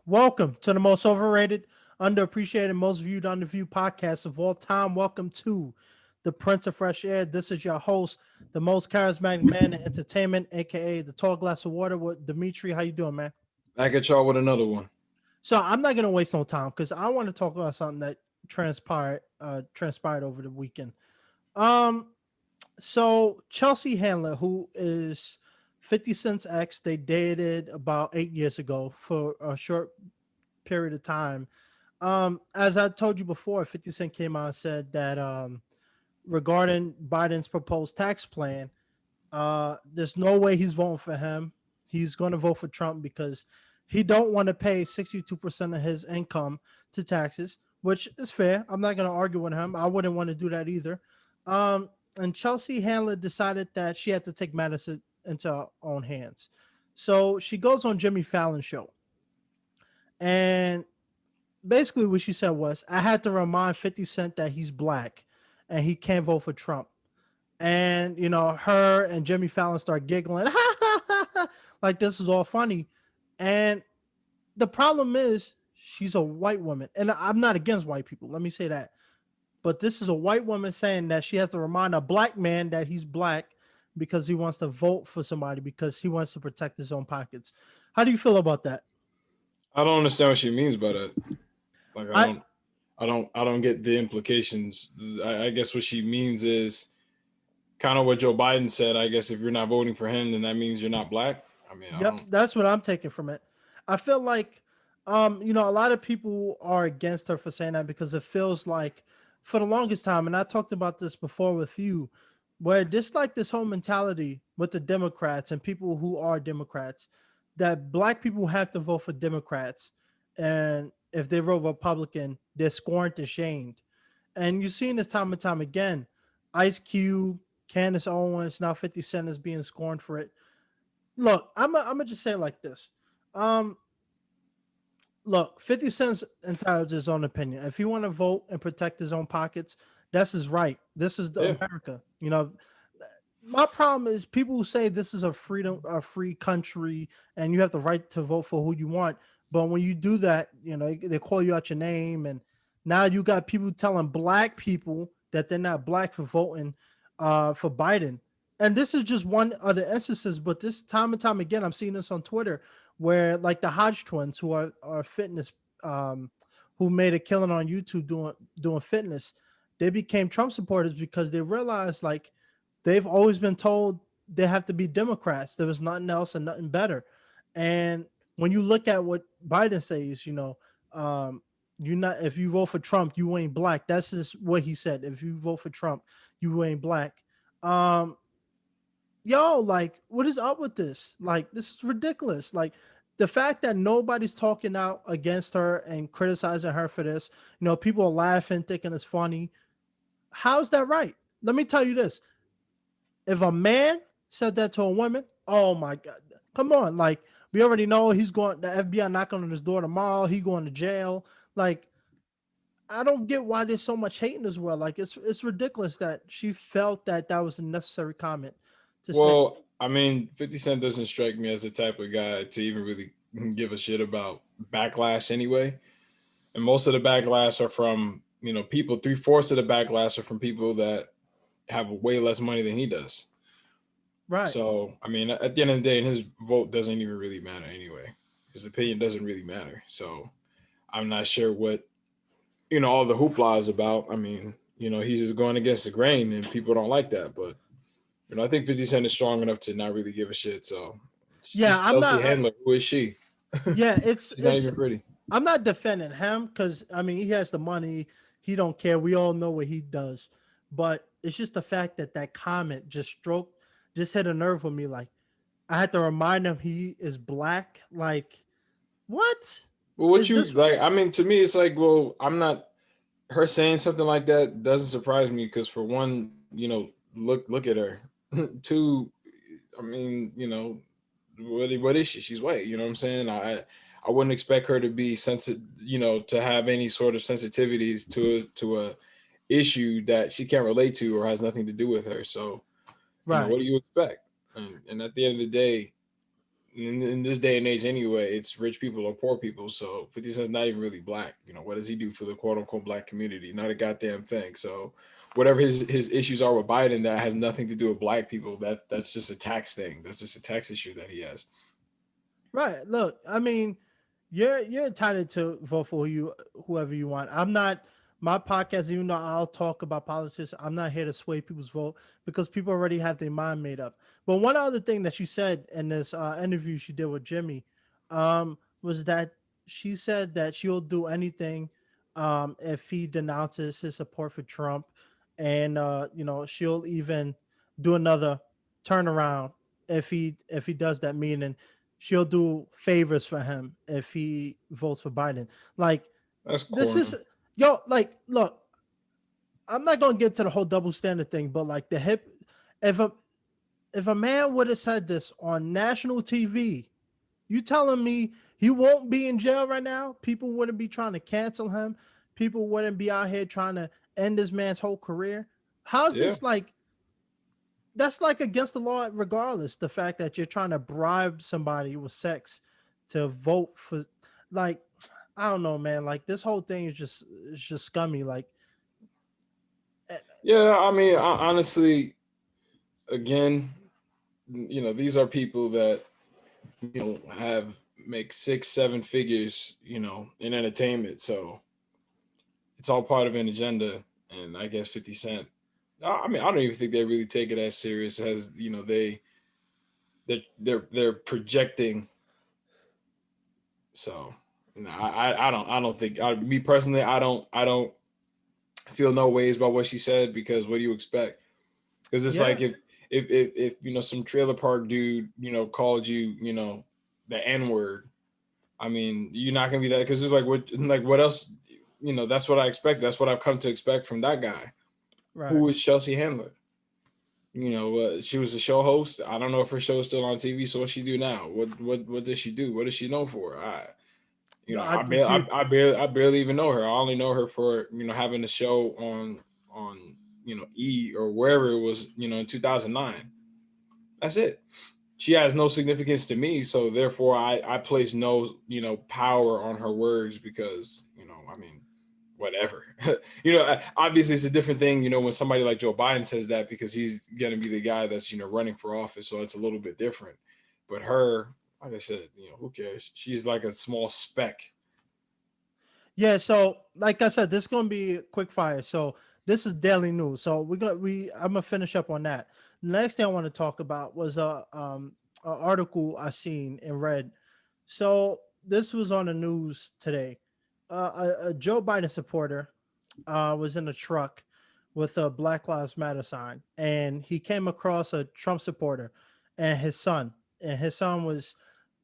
Welcome to the most overrated, underappreciated, most viewed, underviewed podcast of all time. Welcome to the Prince of Fresh Air. This is your host, the most charismatic man in entertainment, aka the tall glass of water with Dimitri. How you doing, man? Back at y'all with another one. So I'm not gonna waste no time because I want to talk about something that transpired over the weekend. Um, so Chelsea Handler, who is 50 Cent's ex, they dated about 8 years ago for a short period of time. As I told you before, 50 Cent came out and said that regarding Biden's proposed tax plan, there's no way he's voting for him. He's going to vote for Trump because he don't want to pay 62% of his income to taxes, which is fair. I'm not going to argue with him. I wouldn't want to do that either. And Chelsea Handler decided that she had to take matters into her own hands. So she goes on Jimmy Fallon show, and basically what she said was, I had to remind 50 Cent that he's black and he can't vote for Trump. And her and Jimmy Fallon start giggling like this is all funny. And the problem is she's a white woman, and I'm not against white people, let me say that, but this is a white woman saying that she has to remind a black man that he's black because he wants to vote for somebody because he wants to protect his own pockets. How do you feel about that? I don't understand what she means by that. Like I I don't I don't get the implications. I guess what she means is kind of what Joe Biden said. I guess if you're not voting for him, then that means you're not black. I mean, I Yep, don't. that's what I'm taking from it. I feel like, a lot of people are against her for saying that because it feels like, for the longest time, and I talked about this before with you, where just like this whole mentality with the Democrats and people who are Democrats, that black people have to vote for Democrats, and if they vote Republican, they're scorned and shamed. And you've seen this time and time again. Ice Cube, Candace Owens, now 50 Cent is being scorned for it. Look, I'm gonna just say it like this. Um, Look, 50 Cent's entitled to his own opinion. If he want to vote and protect his own pockets, that's his right. This is the Yeah. America. My problem is people who say this is a free country, and you have the right to vote for who you want. But when you do that, they call you out your name, and now you got people telling black people that they're not black for voting for Biden. And this is just one of the instances, but this time and time again, I'm seeing this on Twitter where like the Hodge twins who are fitness, um, who made a killing on YouTube doing fitness, they became Trump supporters because they realized like they've always been told they have to be Democrats. There was nothing else and nothing better. And when you look at what Biden says, you not if you vote for Trump, you ain't black. That's just what he said. If you vote for Trump, you ain't black. Um, like, what is up with this? Like, this is ridiculous. Like, the fact that nobody's talking out against her and criticizing her for this, people are laughing, thinking it's funny. How's that right? Let me tell you this: if a man said that to a woman, oh my god, come on! Like, we already know he's going. The FBI knocking on his door tomorrow. He going to jail. Like, I don't get why there's so much hate in this world. Like, it's ridiculous that she felt that that was a necessary comment to say. Well, I mean, 50 Cent doesn't strike me as the type of guy to even really give a shit about backlash anyway. And most of the backlash are from people. Three-fourths of the backlash are from people that have way less money than he does. Right. So, I mean, at the end of the day, and his vote doesn't even really matter anyway. His opinion doesn't really matter. So, I'm not sure what, all the hoopla is about. I mean, he's just going against the grain and people don't like that. But, I think 50 Cent is strong enough to not really give a shit. So, Yeah, she's I'm Chelsea not. Handler. Who is she? Yeah, it's She's not it's. even pretty. I'm not defending him because I mean he has the money. He don't care. We all know what he does, but it's just the fact that that comment just hit a nerve with me. Like, I had to remind him he is black. Like, what Well, what is you this? like? I mean, to me, it's like, well, I'm not. Her saying something like that doesn't surprise me because for one, look at her. Two, I mean, what is she? She's white. You know what I'm saying? I wouldn't expect her to be sensitive, to have any sort of sensitivities to a issue that she can't relate to or has nothing to do with her. So, Right. what do you expect? And at the end of the day, in this day and age anyway, it's rich people or poor people. So 50 Cent's not even really black. What does he do for the quote unquote black community? Not a goddamn thing. So whatever his issues are with Biden, that has nothing to do with black people. That's just a tax thing. That's just a tax issue that he has. Right. Look, I mean, you're entitled to vote for whoever you want. I'm not my podcast, even though I'll talk about politics, I'm not here to sway people's vote because people already have their mind made up. But one other thing that she said in this interview she did with Jimmy, was that she said that she'll do anything if he denounces his support for Trump, and she'll even do another turnaround if he does that, meaning she'll do favors for him if he votes for Biden. Like That's this is corny. yo, like look, I'm not gonna get to the whole double standard thing, but like if a if a man would have said this on national TV, you telling me he won't be in jail right now? People wouldn't be trying to cancel him. People wouldn't be out here trying to end this man's whole career. How's Yeah. this like? That's like against the law, regardless. The fact that you're trying to bribe somebody with sex to vote for, like, I don't know, man. Like this whole thing is just scummy. Like, eh, Yeah. I mean, honestly, again, these are people that have make 6 7 figures in entertainment, so it's all part of an agenda. And I guess 50 Cent, I mean, I don't even think they really take it as serious as they're projecting. So no, I don't think, me personally, I don't feel no ways about what she said, because what do you expect? Because it's yeah, like if some trailer park dude called the N word. I mean, you're not gonna be that, because it's like what else? That's what I expect. That's what I've come to expect from that guy. Who right. was Chelsea Handler? She was a show host. I don't know if her show is still on TV. So what she do now? What does she do? What is she known for? I agree. I barely even know her. I only know her for having a show on E or wherever it was in 2009. That's it. She has no significance to me, so therefore I place no power on her words, because I mean, whatever. Obviously it's a different thing when somebody like Joe Biden says that, because he's going to be the guy that's running for office, so it's a little bit different. But her, like I said, who cares? She's like a small speck. Yeah, so like I said, this is gonna be quick fire. So this is daily news. So I'm gonna finish up on that. The next thing I want to talk about was a article I seen and read. So this was on the news today. A Joe Biden supporter was in a truck with a Black Lives Matter sign, and he came across a Trump supporter and his son. And his son was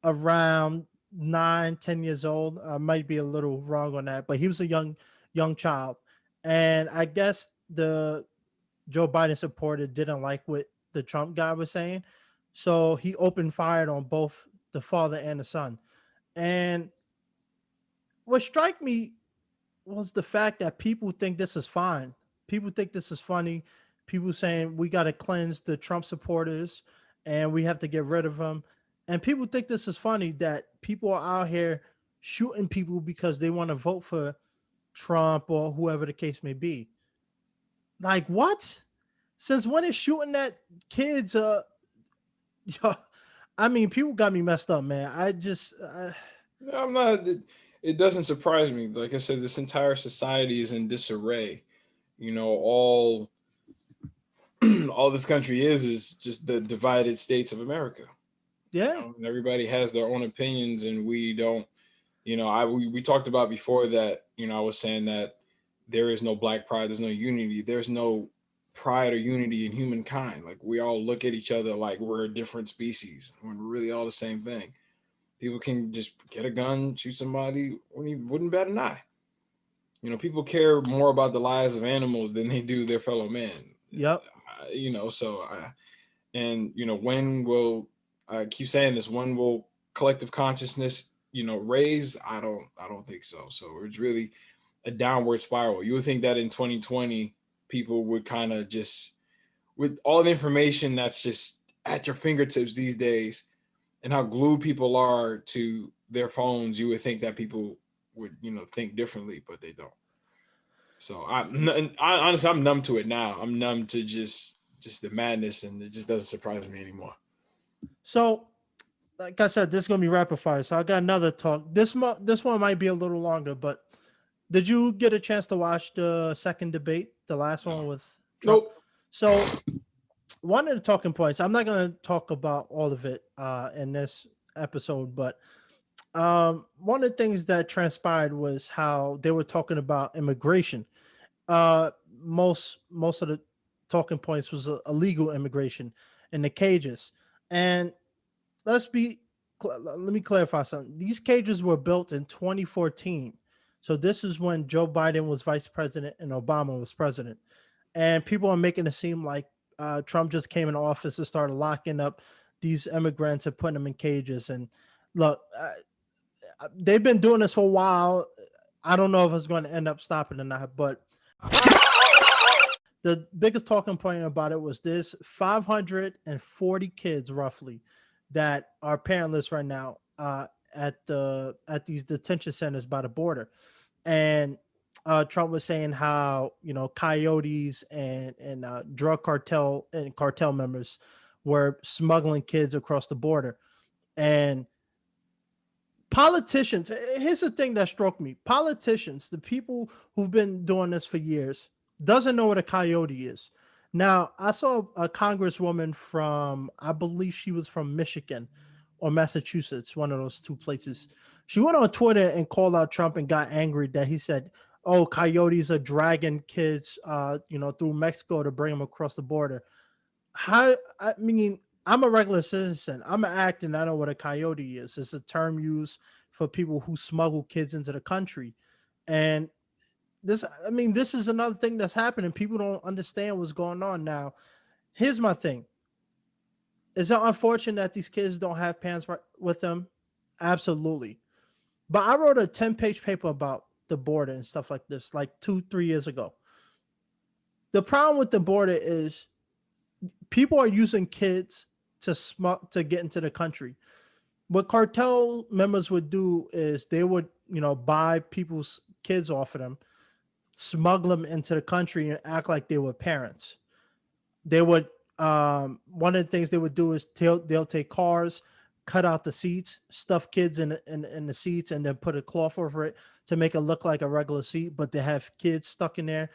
around 9, 10 years old. I might be a little wrong on that, but he was a young child. And I guess the Joe Biden supporter didn't like what the Trump guy was saying, so he opened fire on both the father and the son. And what struck me was the fact that people think this is fine. People think this is funny. People saying we got to cleanse the Trump supporters and we have to get rid of them. And people think this is funny that people are out here shooting people because they want to vote for Trump or whoever the case may be. Like what? Since when is shooting at kids? Yo, I mean, people got me messed up, man. I'm not. It doesn't surprise me. Like I said, this entire society is in disarray. All all this country is just the divided states of America. yeah, And everybody has their own opinions, and we don't. We talked about before that. I was saying that there is no black pride, there's no unity, there's no pride or unity in humankind. Like, we all look at each other like we're a different species when we're really all the same thing. People can just get a gun, shoot somebody, when you wouldn't bat an eye. People care more about the lives of animals than they do their fellow man. yep. And when will, I keep saying this, when will collective consciousness raise? I don't think so. So it's really a downward spiral. You would think that in 2020 people would kind of just, with all the information that's just at your fingertips these days, and how glued people are to their phones, you would think that people would, think differently, but they don't. So honestly, I'm numb to it now. I'm numb to just the madness, and it just doesn't surprise me anymore. So, like I said, this is gonna be rapid fire. So I got another talk. This one might be a little longer, but did you get a chance to watch the second debate, the last No. one with Trump? Nope. So one of the talking points, I'm not gonna talk about all of it in this episode, but one of the things that transpired was how they were talking about immigration. Most of the talking points was illegal immigration in the cages, and let's be let me clarify something. These cages were built in 2014. So this is when Joe Biden was vice president and Obama was president. And people are making it seem like Trump just came in office and started locking up these immigrants and putting them in cages. And look, they've been doing this for a while. I don't know if it's going to end up stopping or not, but the biggest talking point about it was this: 540 kids roughly that are parentless right now at these detention centers by the border. And Trump was saying how coyotes and drug cartel members were smuggling kids across the border. And politicians, here's the thing that struck me: politicians, the people who've been doing this for years, doesn't know what a coyote is. Now, I saw a congresswoman from, I believe she was from Michigan or Massachusetts, one of those two places. She went on Twitter and called out Trump and got angry that he said, "Oh, coyotes are dragging kids, through Mexico to bring them across the border." How? I mean, I'm a regular citizen. I'm an actor, and I know what a coyote is. It's a term used for people who smuggle kids into the country. And this is another thing that's happening. People don't understand what's going on now. Here's my thing: is it unfortunate that these kids don't have parents with them? Absolutely. But I wrote a 10-page paper about the border and stuff like this, like 2, 3 years ago. The problem with the border is people are using kids to get into the country. What cartel members would do is they would, buy people's kids off of them, smuggle them into the country, and act like they were parents. They would one of the things they would do is they'll take cars, cut out the seats, stuff kids in the seats, and then put a cloth over it to make it look like a regular seat, but they have kids stuck in there.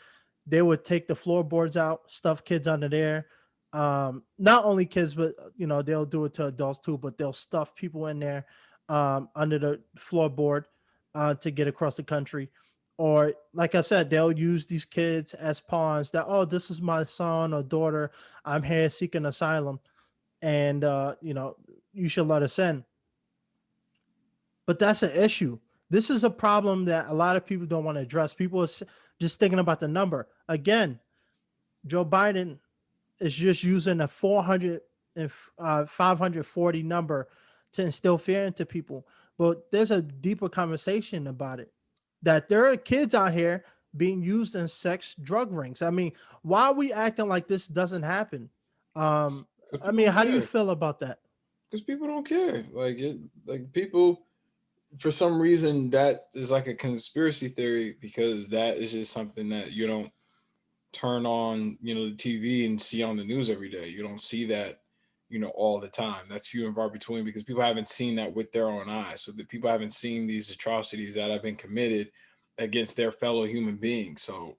They would take the floorboards out, stuff kids under there. Not only kids, but they'll do it to adults too, but they'll stuff people in there under the floorboard to get across the country. Or like I said, they'll use these kids as pawns that, oh, this is my son or daughter. I'm here seeking asylum. And you should let us in. But that's an issue. This is a problem that a lot of people don't want to address. People are just thinking about the number. Again, Joe Biden is just using a 400 and 540 number to instill fear into people. But there's a deeper conversation about it, that there are kids out here being used in sex drug rings. I mean, why are we acting like this doesn't happen? Because I people mean, don't how do you care. feel about that? Because people don't care. Like people, for some reason, that is like a conspiracy theory, because that is just something that you don't turn on, the TV and see on the news every day. You don't see that, all the time. That's few and far between, because people haven't seen that with their own eyes. So the people haven't seen these atrocities that have been committed against their fellow human beings. So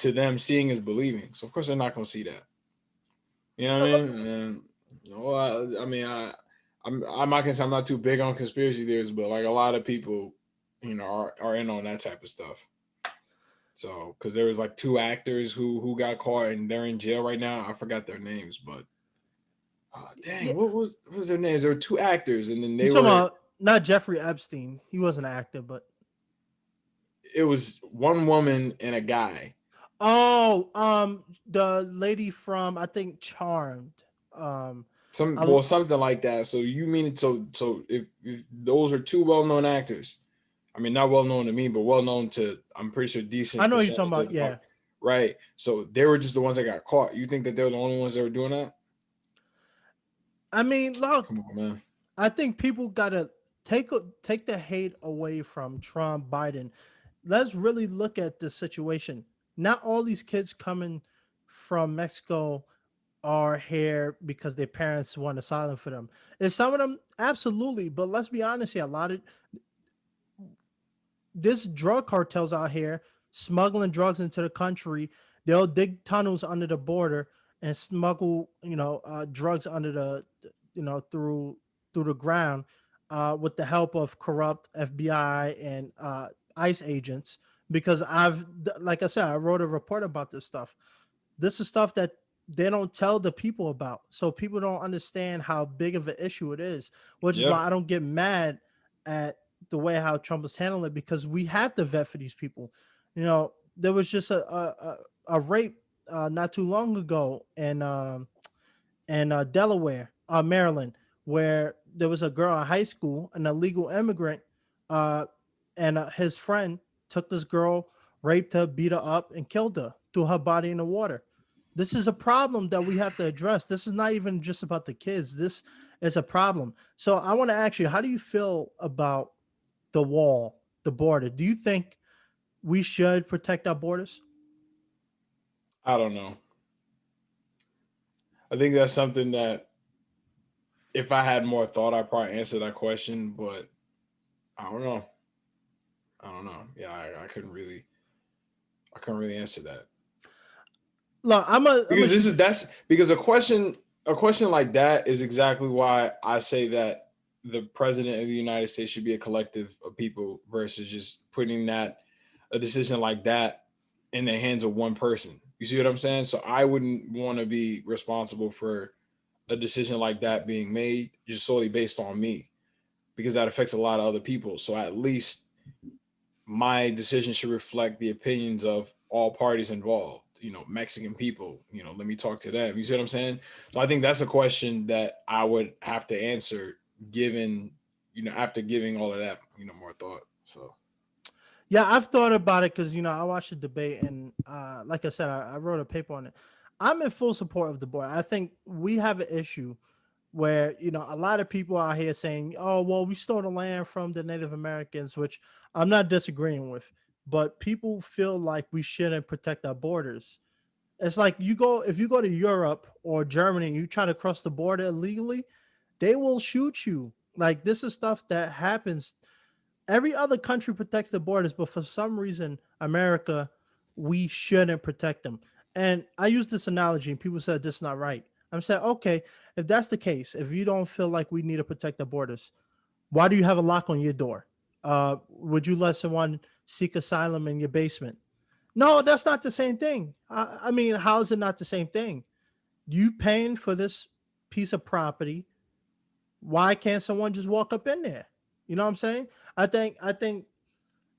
to them, seeing is believing. So of course they're not going to see that. You know what I mean? And, I mean, I'm not gonna say I'm not too big on conspiracy theories, but like a lot of people, are in on that type of stuff. So, because there was like two actors who got caught and they're in jail right now. I forgot their names, but Yeah, dang, what was their names? There were two actors, and then you they talking were. about not Jeffrey Epstein? He wasn't an actor, but It was one woman and a guy. oh, the lady from, I think, Charmed. I, Something like that. So you mean it? So if those are two well-known actors, I mean, not well known to me, but well known to, I'm pretty sure, I decent know what you're talking percentage of about. the Yeah, public, right? So they were just the ones that got caught. You think that they're the only ones that were doing that? I mean, look, Come on, man. I think people gotta take the hate away from Trump, Biden. Let's really look at the situation. Not all these kids coming from Mexico are here because their parents want asylum for them. And some of them, absolutely. But let's be honest here. A lot of this drug cartels out here smuggling drugs into the country. They'll dig tunnels under the border and smuggle, drugs under through the ground, with the help of corrupt FBI and ICE agents. Because like I said, I wrote a report about this stuff. This is stuff that they don't tell the people about, so people don't understand how big of an issue it is. Which is Yeah. why I don't get mad at the way how Trump is handling it, because we have to vet for these people. There was just a rape not too long ago in Delaware, Maryland, where there was a girl in high school, an illegal immigrant, uh, and his friend took this girl, raped her, beat her up, and killed her, threw her body in the water. This is a problem that we have to address. This is not even just about the kids. This is a problem. So I want to ask you, how do you feel about the wall, the border? Do you think we should protect our borders? I don't know. I think that's something that if I had more thought, I'd probably answer that question. But I don't know. I don't know. Yeah, I couldn't really answer that Look, I'm a because shoot. that's because a question like that is exactly why I say that the president of the United States should be a collective of people versus just putting that a decision like that in the hands of one person. You see what I'm saying? So I wouldn't want to be responsible for a decision like that being made just solely based on me because that affects a lot of other people. So at least my decision should reflect the opinions of all parties involved. Mexican people. Let me talk to them. You see what I'm saying? So I think that's a question that I would have to answer, given after giving all of that more thought. So Yeah, I've thought about it because I watched the debate, and like I said, I wrote a paper on it. I'm in full support of the board. I think we have an issue where a lot of people out here saying, "Oh, well, we stole the land from the Native Americans," which I'm not disagreeing with, but people feel like we shouldn't protect our borders. It's like if you go to Europe or Germany and you try to cross the border illegally, they will shoot you. Like, this is stuff that happens. Every other country protects the borders, but for some reason, America, we shouldn't protect them. And I use this analogy, and people said this is not right. I'm saying, okay, if that's the case, if you don't feel like we need to protect the borders, why do you have a lock on your door? Would you let someone seek asylum in your basement? No, that's not the same thing. I mean, how is it not the same thing? You paying for this piece of property, why can't someone just walk up in there? You know what I'm saying? I think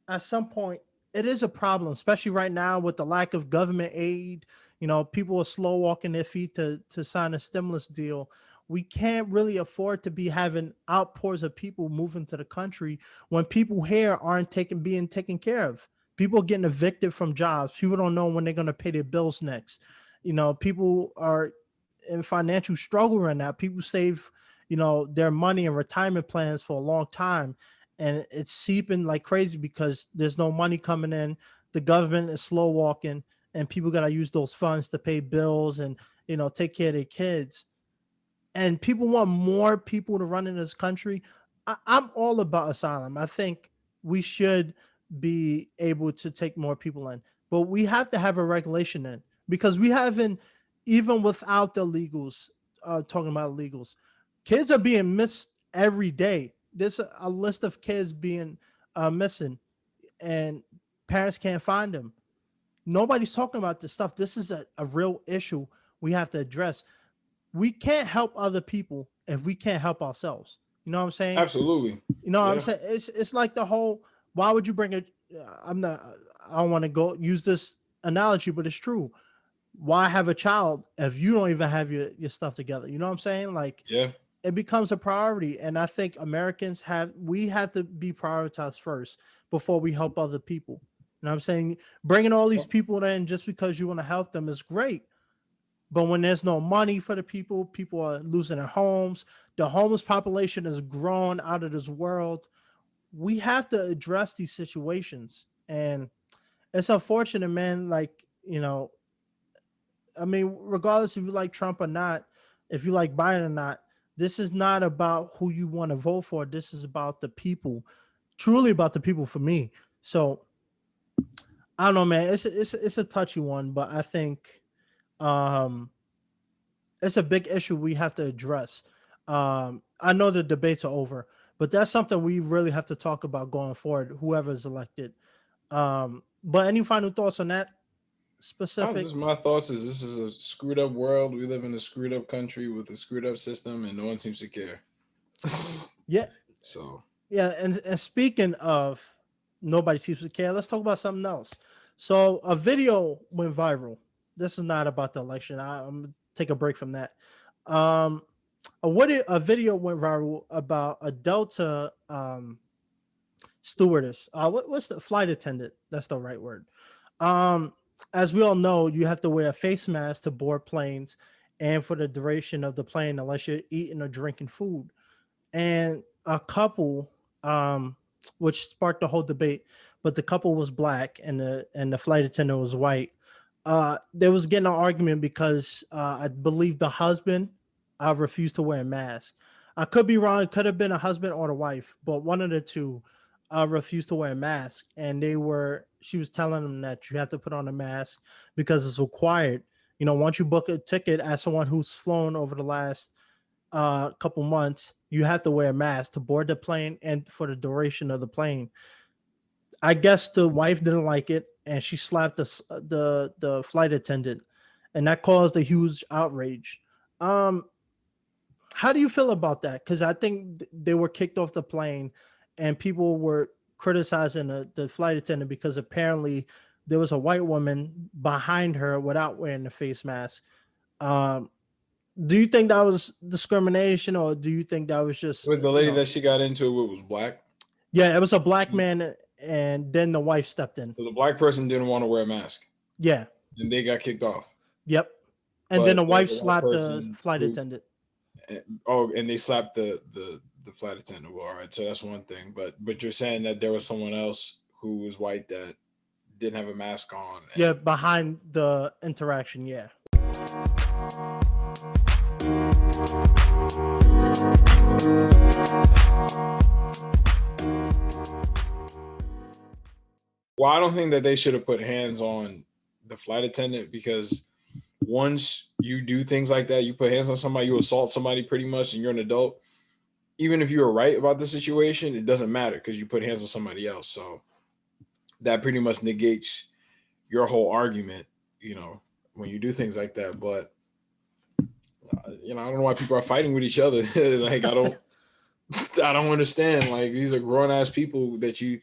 at some point it is a problem, especially right now with the lack of government aid. People are slow walking their feet to sign a stimulus deal. We can't really afford to be having outpours of people moving to the country when people here aren't being taken care of. People are getting evicted from jobs. People don't know when they're going to pay their bills next. People are in financial struggle right now. People save, their money and retirement plans for a long time, and it's seeping like crazy because there's no money coming in. The government is slow walking, and people got to use those funds to pay bills and take care of their kids. And people want more people to run in this country. I'm all about asylum. I think we should be able to take more people in, but we have to have a regulation in, because we haven't, even without the legals, talking about illegals, kids are being missed every day. There's a list of kids being missing, and parents can't find them. Nobody's talking about this stuff. This is a real issue we have to address. We can't help other people if we can't help ourselves. You know what I'm saying? absolutely, You know what I'm yeah. saying? It's like the whole, why would you bring it? I'm not. I don't want to go use this analogy, but it's true. Why have a child if you don't even have your stuff together? You know what I'm saying? Like, Yeah. it becomes a priority, and I think Americans have to be prioritized first before we help other people. You know what I'm saying? Bringing all these people in just because you want to help them is great, But when there's no money for the people, people are losing their homes. The homeless population is growing out of this world. We have to address these situations. And it's unfortunate, man. Like, I mean, regardless if you like Trump or not, if you like Biden or not, this is not about who you want to vote for. This is about the people, truly about the people for me. So I don't know, man. It's a touchy one, but I think um, it's a big issue we have to address. I know the debates are over, but that's something we really have to talk about going forward. Whoever is elected. But any final thoughts on that specific? Just my thoughts is this is a screwed up world. We live in a screwed up country with a screwed up system, and no one seems to care. Yeah, So yeah. And speaking of nobody seems to care, let's talk about something else. So a video went viral. This is not about the election. I'm gonna take a break from that. Um, a video went viral about a Delta stewardess. What's the flight attendant? That's the right word. Um, as we all know, you have to wear a face mask to board planes and for the duration of the plane, unless you're eating or drinking food. And a couple, which sparked the whole debate, but the couple was black and the flight attendant was white. There was getting an argument because I believe the husband refused to wear a mask. I could be wrong. It could have been a husband or the wife, but one of the two refused to wear a mask, and she was telling them that you have to put on a mask because it's required. Once you book a ticket as someone who's flown over the last couple months, you have to wear a mask to board the plane and for the duration of the plane. I guess the wife didn't like it, and she slapped the flight attendant, and that caused a huge outrage. Um, how do you feel about that? Because I think they were kicked off the plane, and people were criticizing the flight attendant because apparently there was a white woman behind her without wearing the face mask. Um, do you think that was discrimination, or do you think that was just with the lady that she got into it with was black. yeah, it was a black man, and then the wife stepped in. So the black person didn't want to wear a mask, Yeah, and they got kicked off. yep. And then But the there wife was a white slapped the person flight who attendant. and they slapped the flight attendant. Well, all right, so that's one thing. But you're saying that there was someone else who was white that didn't have a mask on, Yeah, and behind the interaction. Yeah. well, I don't think that they should have put hands on the flight attendant because once you do things like that, you put hands on somebody, you assault somebody pretty much, and you're an adult. Even if you were right about the situation, it doesn't matter because you put hands on somebody else. So that pretty much negates your whole argument, when you do things like that. But I don't know why people are fighting with each other. Like I don't understand. Like these are grown ass people that you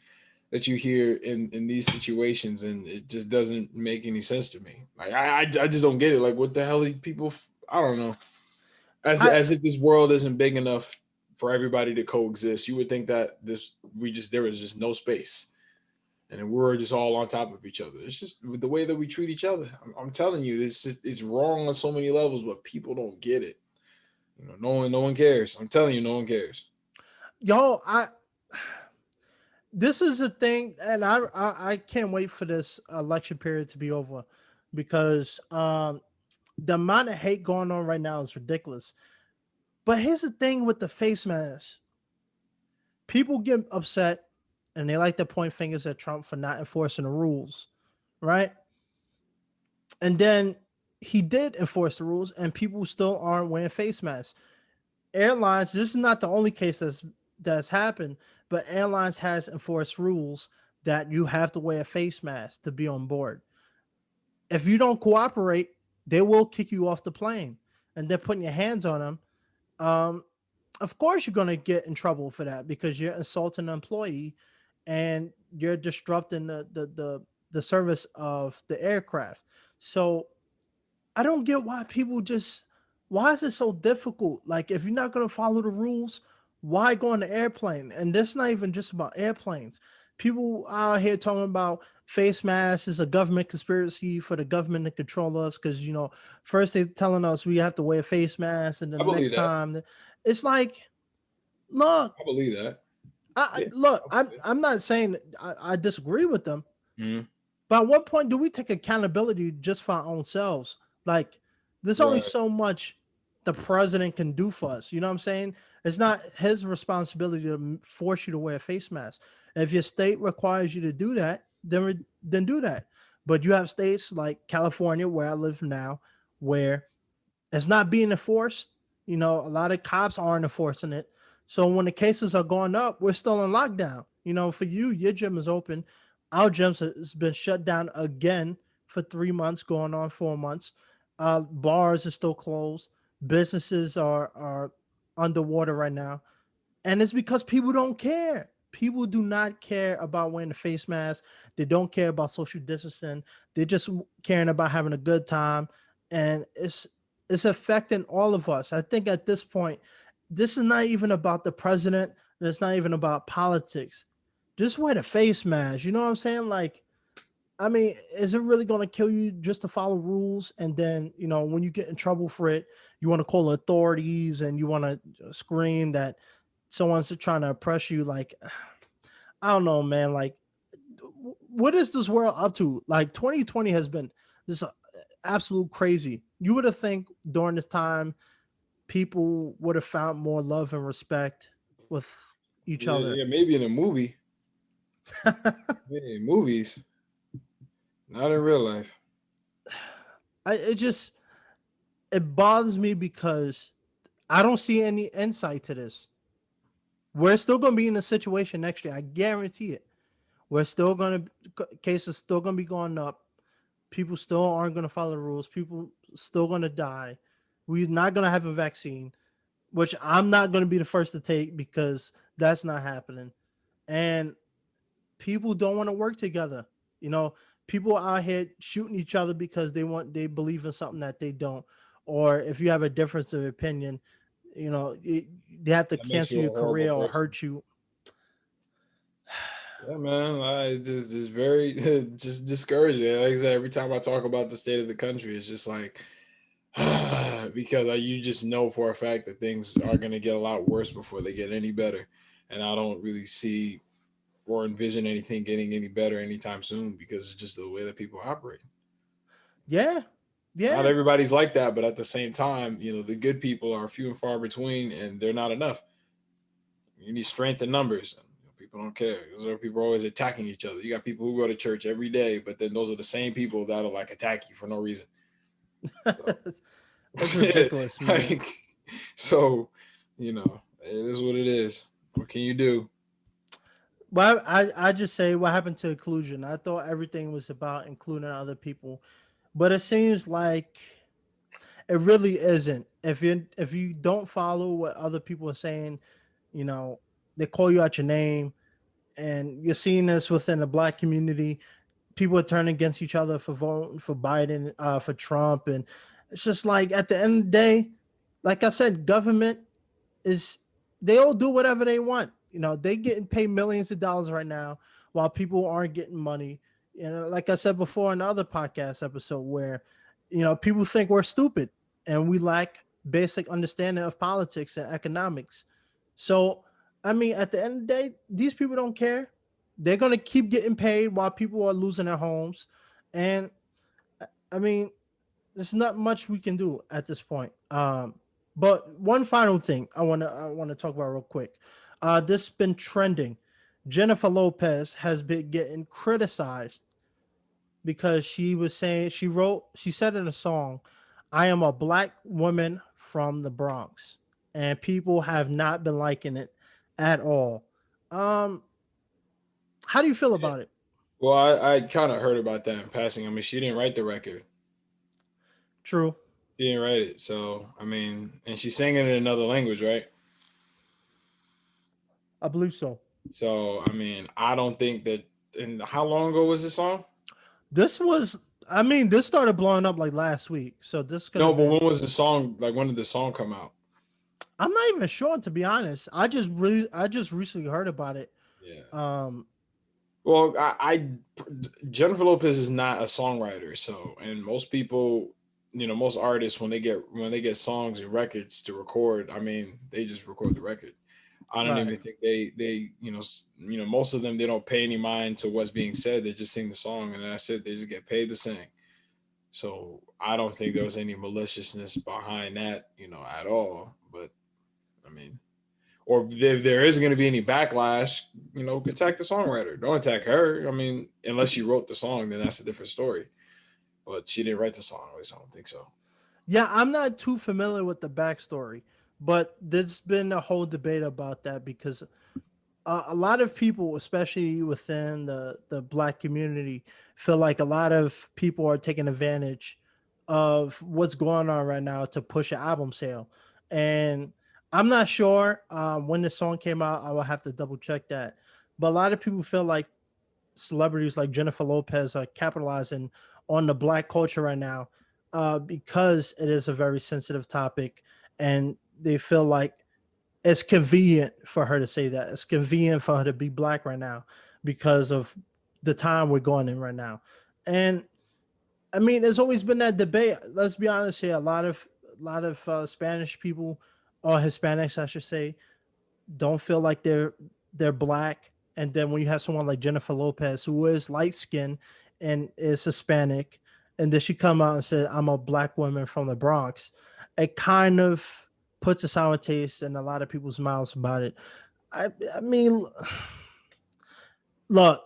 hear in these situations, and it just doesn't make any sense to me. Like I just don't get it. Like what the hell are people? I don't know. I As if this world isn't big enough for everybody to coexist. You would think that there was just no space, and we're just all on top of each other. It's just the way that we treat each other. I'm telling you, it's wrong on so many levels, but people don't get it. No one cares. I'm telling you, no one cares. Yo, this is a thing, and I can't wait for this election period to be over because the amount of hate going on right now is ridiculous. But here's the thing with the face mask: people get upset, and they like to point fingers at Trump for not enforcing the rules, right? And then he did enforce the rules, and people still aren't wearing face masks. Airlines, this is not the only case that's happened, but airlines has enforced rules that you have to wear a face mask to be on board. If you don't cooperate, they will kick you off the plane, and they're putting your hands on them. Um, of course, you're gonna get in trouble for that because you're assaulting an employee, and you're disrupting the service of the aircraft. So I don't get why is it so difficult? Like if you're not gonna follow the rules, why go on the airplane? And that's not even just about airplanes. People out here talking about face masks is a government conspiracy for the government to control us because first they're telling us we have to wear face masks, and I then the believe next that. time it's like, look, I believe that. Yeah. look, I I'm believe I'm not saying I disagree with them, it. Mhm. but at what point do we take accountability just for our own selves? Like, there's only Right. so much the president can do for us. You know what I'm saying? It's not his responsibility to force you to wear a face mask. If your state requires you to do that, then do that. But you have states like California, where I live now, where it's not being enforced. A lot of cops aren't enforcing it. So when the cases are going up, we're still in lockdown. For you, your gym is open. Our gym has been shut down again for 3 months, going on 4 months. Bars are still closed. Businesses are underwater right now, and it's because people don't care. People do not care about wearing the face mask. They don't care about social distancing. They're just caring about having a good time, and it's affecting all of us. I think at this point, this is not even about the president. And it's not even about politics. Just wear the face mask. You know what I'm saying? Like, I mean, is it really going to kill you just to follow rules? And then, when you get in trouble for it, you want to call authorities and you want to scream that someone's trying to oppress you. Like, I don't know, man. Like, what is this world up to? Like, 2020 has been this absolute crazy. You would have think during this time, people would have found more love and respect with each Yeah, other. yeah, maybe in a movie. Maybe in movies, not in real life. It just, it bothers me because I don't see any insight to this. We're still going to be in a situation next year. I guarantee it. We're still going to, cases still going to be going up. People still aren't going to follow the rules. People still going to die. We're not going to have a vaccine, which I'm not going to be the first to take because that's not happening. And people don't want to work together. You know, people out here shooting each other because they believe in something that they don't, or if you have a difference of opinion, they have to That makes cancel you a your horrible career or person. hurt you. Yeah, man. I just very just discouraging. Like I said, every time I talk about the state of the country, it's just like because you just know for a fact that things are going to get a lot worse before they get any better, and I don't really see or envision anything getting any better anytime soon because it's just the way that people operate. Yeah, Not yeah, everybody's like that, but at the same time, the good people are few and far between, and they're not enough. You need strength in numbers. People don't care. Those are people always attacking each other. You got people who go to church every day, but then those are the same people that'll like attack you for no reason. So, it's ridiculous, man. like, so, it is what it is. What can you do? Well, I just say what happened to inclusion. I thought everything was about including other people, but it seems like it really isn't. If you don't follow what other people are saying, you know, they call you out your name, and you're seeing this within the black community. People are turning against each other for voting for Biden, for Trump, and it's just like at the end of the day, like I said, government is, they all do whatever they want. They getting paid millions of dollars right now while people aren't getting money. Like I said before in the other podcast episode, where people think we're stupid and we lack basic understanding of politics and economics. So, I mean, at the end of the day, these people don't care. They're gonna keep getting paid while people are losing their homes, and I mean, there's not much we can do at this point. But one final thing I want to talk about real quick. This has been trending. Jennifer Lopez has been getting criticized because she said in a song, "I am a black woman from the Bronx," and people have not been liking it at all. Um, how do you feel about it? Well, I kind of heard about that in passing. I mean, she didn't write the record. True, She didn't write it. So, I mean, and she's singing in another language, right? I believe so. So, I mean, I don't think that. And how long ago was this song? This was, I mean, this started blowing up like last week. So this could No, have but been, when was the song? Like, when did the song come out? I'm not even sure to be honest. I just recently heard about it. Yeah. Um, Well, Jennifer Lopez is not a songwriter, so and most people, most artists when they get songs and records to record, I mean, they just record the record. I don't Right. even think they most of them they don't pay any mind to what's being said. They just sing the song, and that's it. They just get paid to sing. So I don't think there was any maliciousness behind that, at all. But I mean, or if there isn't going to be any backlash, attack the songwriter. Don't attack her. I mean, unless she wrote the song, then that's a different story. But she didn't write the song. At least I don't think so. Yeah, I'm not too familiar with the backstory, but there's been a whole debate about that because a lot of people, especially within the black community, feel like a lot of people are taking advantage of what's going on right now to push an album sale. And I'm not sure when the song came out. I will have to double check that. But a lot of people feel like celebrities like Jennifer Lopez are capitalizing on the black culture right now because it is a very sensitive topic, and they feel like it's convenient for her to say that. It's convenient for her to be black right now because of the time we're going in right now. And I mean, there's always been that debate. Let's be honest here. A lot of Spanish people or Hispanics, I should say, don't feel like they're black. And then when you have someone like Jennifer Lopez, who is light skinned and is Hispanic, and then she come out and said, "I'm a black woman from the Bronx," it kind of puts a sour taste in a lot of people's mouths about it. I mean, look,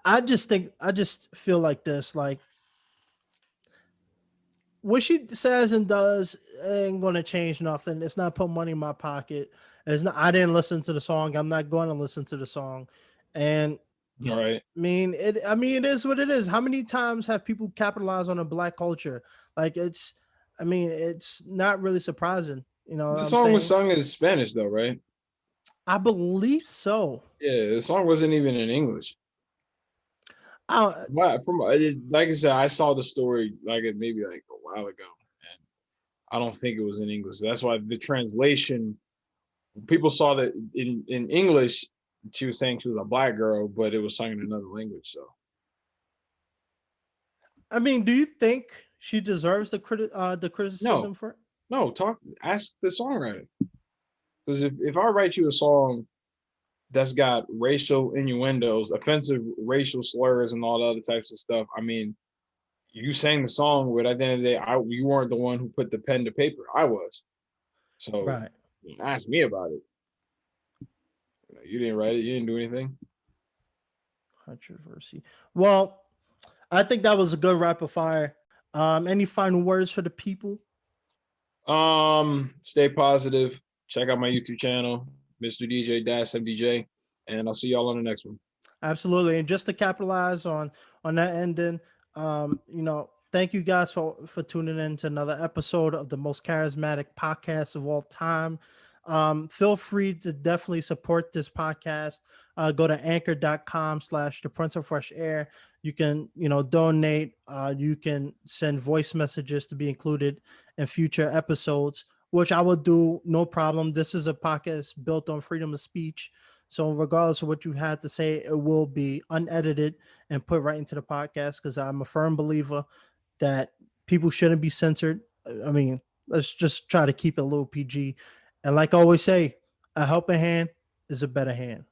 I just feel like this, like what she says and does ain't gonna change nothing. It's not putting money in my pocket. It's not. I didn't listen to the song. I'm not going to listen to the song. And All right. I mean, it is what it is. How many times have people capitalized on a black culture? Like it's. I mean, it's not really surprising. You know what The I'm song was saying? sung in Spanish, though, right? I believe so. Yeah, the song wasn't even in English. I, But like I said, I saw the story maybe like a while ago, and I don't think it was in English. That's why the translation people saw that in English, she was saying she was a black girl, but it was sung in another language. So I mean, do you think she deserves the no, criticism for it? no, ask the songwriter, because if I write you a song that's got racial innuendos, offensive racial slurs, and all the other types of stuff, I mean, you sang the song, but at the end of the day, you weren't the one who put the pen to paper. I was. So Right. ask me about it. You didn't write it. You didn't do anything. Controversy. Well, I think that was a good rapid fire. Any final words for the people? Stay positive. Check out my YouTube channel, Mr. DJ Dash MDJ, and I'll see y'all on the next one. Absolutely. And just to capitalize on that ending, thank you guys for tuning in to another episode of the most charismatic podcast of all time. Feel free to definitely support this podcast. Go to anchor.com/the Prince of Fresh Air. You can, donate. You can send voice messages to be included in future episodes, which I will do no problem. This is a podcast built on freedom of speech. So, regardless of what you had to say, it will be unedited and put right into the podcast because I'm a firm believer that people shouldn't be censored. I mean, let's just try to keep it a little PG. And like I always say, a helping hand is a better hand.